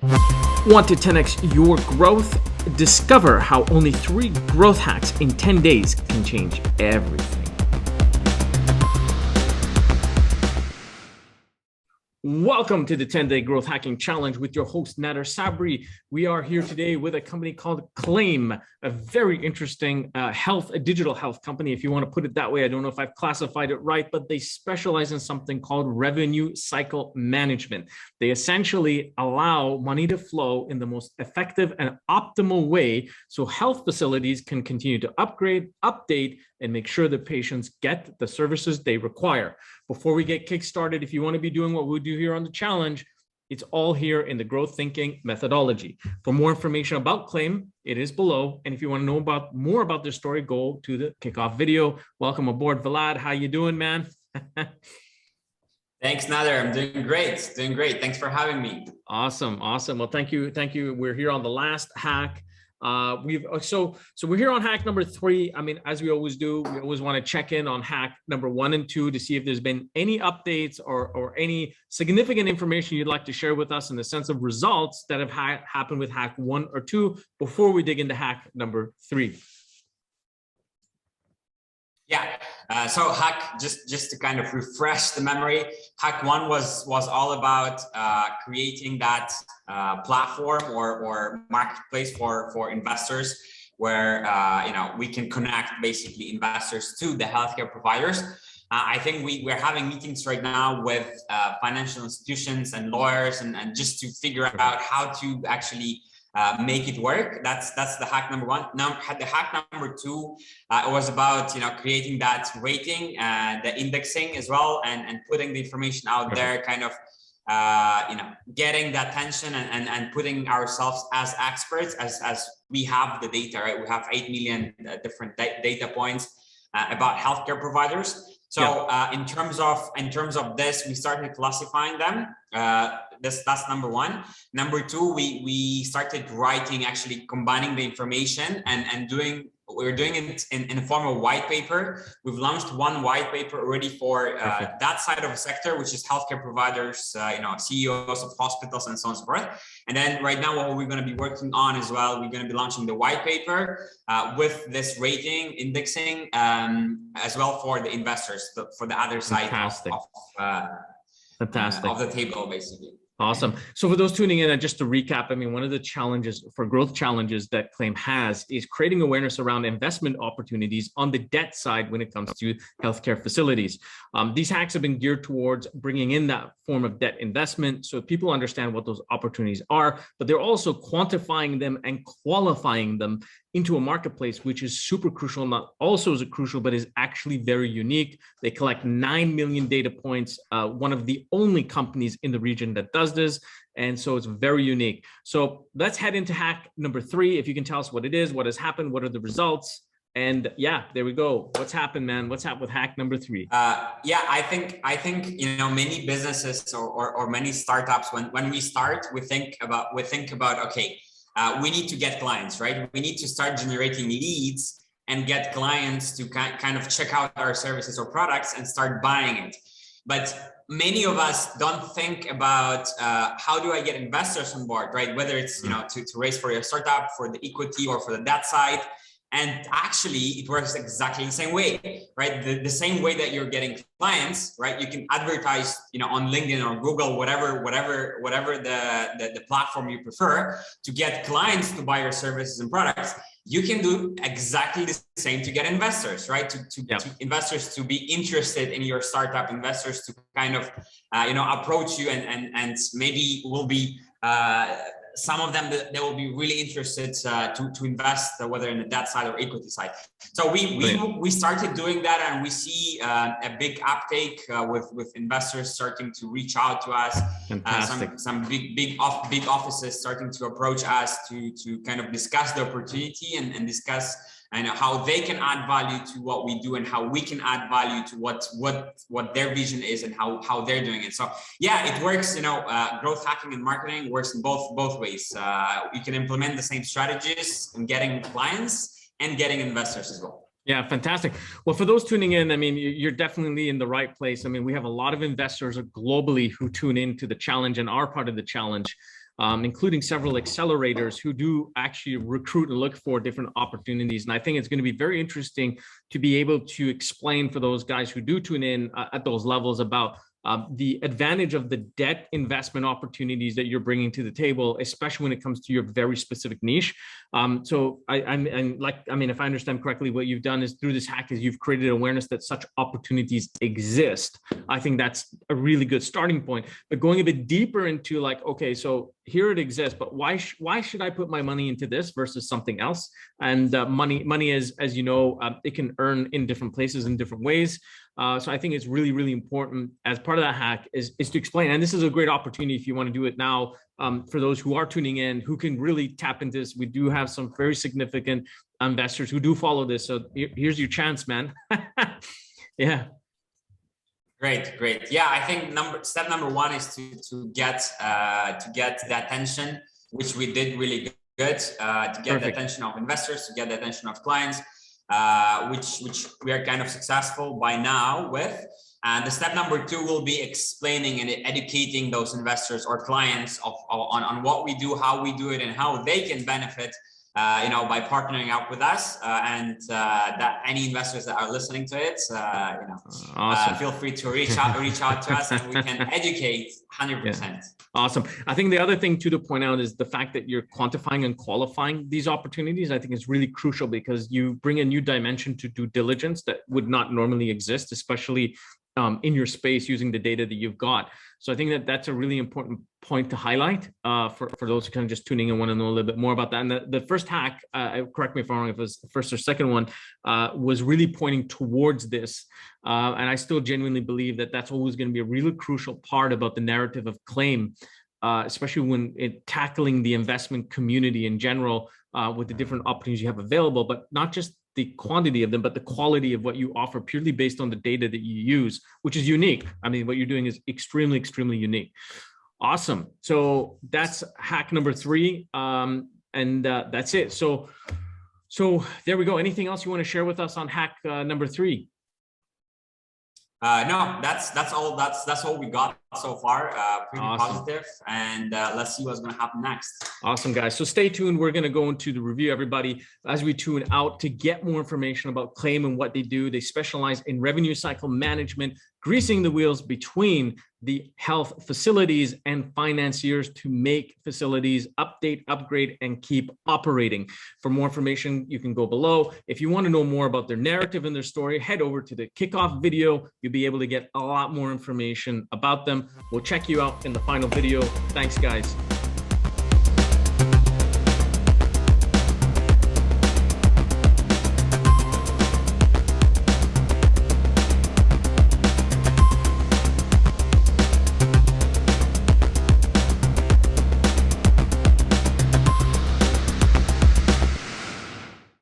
Want to 10x your growth? Discover how only 3 growth hacks in 10 days can change everything. Welcome to the 10-Day Growth Hacking Challenge with your host, Nader Sabri. We are here today with a company called Klaim, a very interesting a digital health company, if you want to put it that way. I don't know if I've classified it right, but they specialize in something called revenue cycle management. They essentially allow money to flow in the most effective and optimal way so health facilities can continue to upgrade, update, and make sure that patients get the services they require. Before we get kick-started, if you want to be doing what we do here on the challenge, it's all here in the growth thinking methodology. For more information about Klaim, it is below. And if you want to know more about their story, go to the kickoff video. Welcome aboard, Vlad. How you doing, man? Thanks, Nader. I'm doing great. Thanks for having me. Awesome. Well, thank you. We're here on the last hack. So we're here on hack number 3. I mean, as we always do, we always want to check in on hack number 1 and 2 to see if there's been any updates or any significant information you'd like to share with us in the sense of results that have happened with hack 1 or 2 before we dig into hack number 3. Yeah. So hack, just to kind of refresh the memory, hack 1 was all about creating that platform or marketplace for investors where we can connect basically investors to the healthcare providers. I think we're having meetings right now with financial institutions and lawyers and just to figure out how to actually make it work. That's the hack number 1. Now the hack number 2 it was about creating that rating, the indexing as well, and putting the information out there, kind of getting the attention and putting ourselves as experts as we have the data, right? We have 8 million different data points about healthcare providers. So in terms of this, we started classifying them. That's number 1. Number 2, we started writing, actually combining the information and we're doing it in the form of white paper. We've launched 1 white paper already for that side of the sector, which is healthcare providers, CEOs of hospitals and so on and so forth. And then right now, what we're going to be working on as well, we're going to be launching the white paper with this rating, indexing, as well for the investors, for the other side of the table, basically. Awesome. So for those tuning in, and just to recap, I mean, one of the challenges for growth challenges that Klaim has is creating awareness around investment opportunities on the debt side when it comes to healthcare facilities. These hacks have been geared towards bringing in that form of debt investment so people understand what those opportunities are, but they're also quantifying them and qualifying them into a marketplace, which is super crucial, not also is crucial, but is actually very unique. They collect 9 million data points, one of the only companies in the region that does this. And so it's very unique. So let's head into hack number 3. If you can tell us what it is, what has happened, what are the results? And yeah, there we go. What's happened, man? What's happened with hack number 3? I think many businesses or many startups, when we start, we think about okay, we need to get clients, right? We need to start generating leads and get clients to kind of check out our services or products and start buying it. But many of us don't think about how do I get investors on board, right? Whether it's to raise for your startup, for the equity, or for the debt side. And actually, it works exactly the same way, right? The same way that you're getting clients, right? You can advertise, on LinkedIn or Google, whatever the platform you prefer, to get clients to buy your services and products. You can do exactly the same to get investors, right? To investors to be interested in your startup, investors to kind of, approach you and maybe will be. Some of them that will be really interested to invest, whether in the debt side or equity side. So we started doing that, and we see a big uptake with investors starting to reach out to us. Some big offices starting to approach us to kind of discuss the opportunity and discuss how they can add value to what we do and how we can add value to what their vision is and how they're doing it. So yeah, it works. Growth hacking and marketing works in both ways. You can implement the same strategies in getting clients and getting investors as well. Yeah, fantastic. Well, for those tuning in, I mean, you're definitely in the right place. I mean, we have a lot of investors globally who tune into the challenge and are part of the challenge. including several accelerators who do actually recruit and look for different opportunities. And I think it's going to be very interesting to be able to explain for those guys who do tune in at those levels about the advantage of the debt investment opportunities that you're bringing to the table, especially when it comes to your very specific niche. So I mean, if I understand correctly, what you've done is through this hack is you've created awareness that such opportunities exist. I think that's a really good starting point. But going a bit deeper into like, okay, so here it exists, but why should I put my money into this versus something else? And money is, as you know, it can earn in different places in different ways. So I think it's really, really important as part of that hack is to explain, and this is a great opportunity if you want to do it now, for those who are tuning in, who can really tap into this. We do have some very significant investors who do follow this. So here's your chance, man. Yeah. Great. Yeah, I think step number one is to get the attention, which we did really good, to get the attention of investors, to get the attention of clients, which we are kind of successful by now with. And the step number two will be explaining and educating those investors or clients on what we do, how we do it, and how they can benefit, by partnering up with us. And that any investors that are listening to it, awesome. Feel free to reach out to us, and we can educate 100%. Yeah. Awesome. I think the other thing too to point out is the fact that you're quantifying and qualifying these opportunities. I think is really crucial because you bring a new dimension to due diligence that would not normally exist, especially in your space using the data that you've got. So I think that that's a really important point to highlight for those who kind of just tuning in and want to know a little bit more about that. And the first hack, correct me if I'm wrong, if it was the first or second one, was really pointing towards this. And I still genuinely believe that that's always going to be a really crucial part about the narrative of Klaim, especially when tackling the investment community in general with the different opportunities you have available, but not just the quantity of them, but the quality of what you offer purely based on the data that you use, which is unique. I mean, what you're doing is extremely, extremely unique. Awesome. So that's hack number 3. And that's it. So there we go. Anything else you want to share with us on hack number 3? No, that's all. That's all we got so far. Pretty awesome. Positive, and let's see what's going to happen next. Awesome, guys. So stay tuned. We're going to go into the review, everybody, as we tune out to get more information about Klaim and what they do. They specialize in revenue cycle management, greasing the wheels between the health facilities and financiers to make facilities update, upgrade, and keep operating. For more information, you can go below. If you want to know more about their narrative and their story, head over to the kickoff video. You'll be able to get a lot more information about them. We'll check you out in the final video. Thanks, guys.